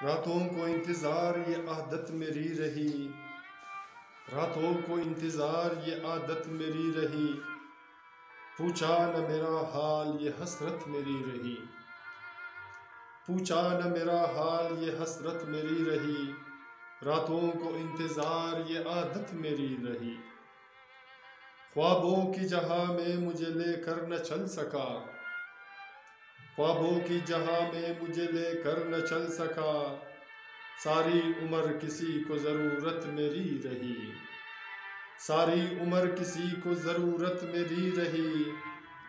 रातों को इंतज़ार ये आदत मेरी रही, रातों को इंतज़ार ये आदत मेरी रही। पूछा न मेरा हाल ये हसरत मेरी रही, पूछा न मेरा हाल ये हसरत मेरी रही। रातों को इंतज़ार ये आदत मेरी रही। ख्वाबों की जहां में मुझे लेकर न चल सका, ख्वाबों की जहां में मुझे लेकर न चल सका। सारी उम्र किसी को ज़रूरत मेरी रही, सारी उम्र किसी को ज़रूरत मेरी रही।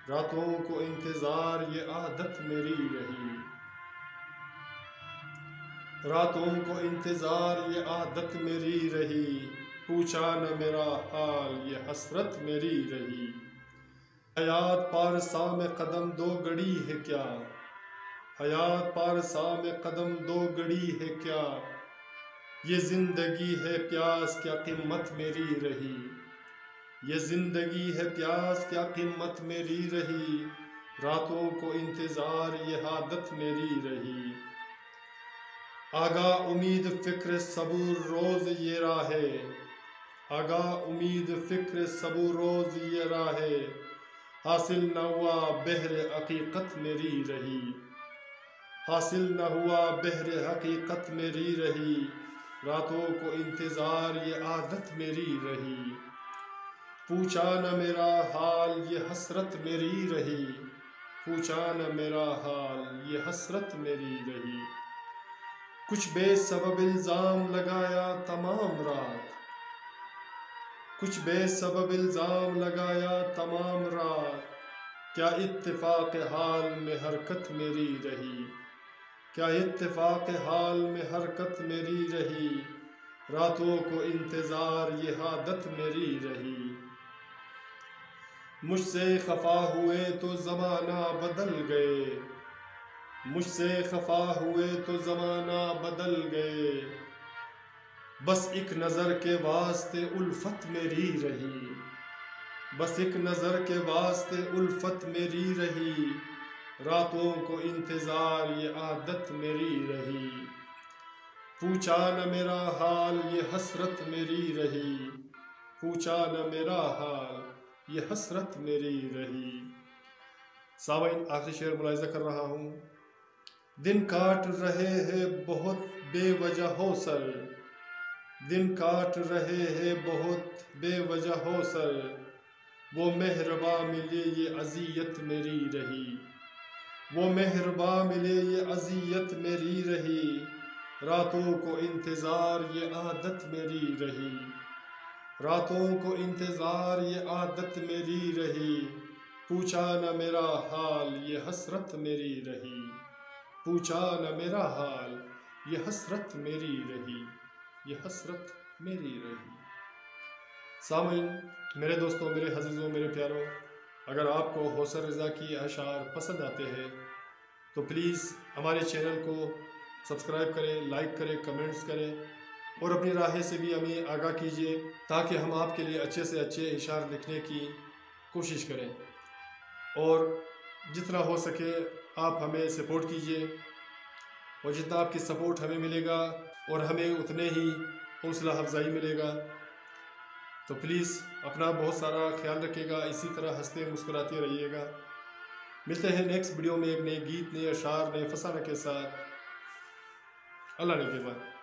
रातों को इंतज़ार ये आदत मेरी रही, रातों को इंतज़ार ये आदत मेरी रही। पूछा न मेरा हाल ये हसरत मेरी रही। हयात पारसा में कदम दो गड़ी है क्या, हयात पारसा में कदम दो गड़ी है क्या। ये ज़िंदगी है प्यास क्या कीमत मेरी रही, ये ज़िंदगी है प्यास क्या कीमत मेरी रही। रातों को इंतज़ार ये आदत मेरी रही। आगा उम्मीद फ़िक्र सबूर रोज़ ये राहे, आगा उम्मीद फ़िक्र सबूर रोज़ ये राहे। हासिल न हुआ बहर हकीकत मेरी रही, हासिल न हुआ बहर हकीकत मेरी रही। रातों को इंतज़ार ये आदत मेरी रही। पूछा न मेरा हाल ये हसरत मेरी रही, पूछा न मेरा हाल ये हसरत मेरी रही। कुछ बेसबब इल्ज़ाम लगाया तमाम रात, कुछ बेसबब इल्ज़ाम लगाया तमाम रात। क्या इत्तेफाक हाल में हरकत मेरी रही, क्या इत्तेफाक हाल में हरकत मेरी रही। रातों को इंतज़ार ये आदत मेरी रही। मुझसे खफा हुए तो ज़माना बदल गए, मुझसे खफा हुए तो ज़माना बदल गए। बस एक नज़र के वास्ते उल्फत मेरी रही, बस एक नज़र के वास्ते उल्फत मेरी रही। रातों को इंतज़ार ये आदत मेरी रही। पूछा न मेरा हाल ये हसरत मेरी रही, पूछा न मेरा हाल ये हसरत मेरी रही। सामईन आखिरी शेर मुलाहिज़ा कर रहा हूँ। दिन काट रहे हैं बहुत बेवजह हो सर, दिन काट रहे हैं बहुत बेवजह हो सर। वो मेहरबा मिले ये अज़ियत मेरी रही, वो मेहरबा मिले ये अज़ियत मेरी रही। रातों को इंतज़ार ये आदत मेरी रही, रातों को इंतज़ार ये आदत मेरी रही। पूछा न मेरा हाल ये हसरत मेरी रही, पूछा न मेरा हाल ये हसरत मेरी रही, ये हसरत मेरी रही। सामईन, मेरे दोस्तों, मेरे हज़ीज़ों, मेरे प्यारों, अगर आपको हौसर रज़ा की अशार पसंद आते हैं तो प्लीज़ हमारे चैनल को सब्सक्राइब करें, लाइक करें, कमेंट्स करें और अपनी राहें से भी हमें आगाह कीजिए ताकि हम आपके लिए अच्छे से अच्छे इशार लिखने की कोशिश करें। और जितना हो सके आप हमें सपोर्ट कीजिए, और जितना आपकी सपोर्ट हमें मिलेगा और हमें उतने ही हौसला अफजाई मिलेगा। तो प्लीज़ अपना बहुत सारा ख्याल रखिएगा, इसी तरह हंसते मुस्कुराते रहिएगा। मिलते हैं नेक्स्ट वीडियो में एक नए गीत, नए अशार, नए फसाना के साथ। अल्लाह ने के बाद।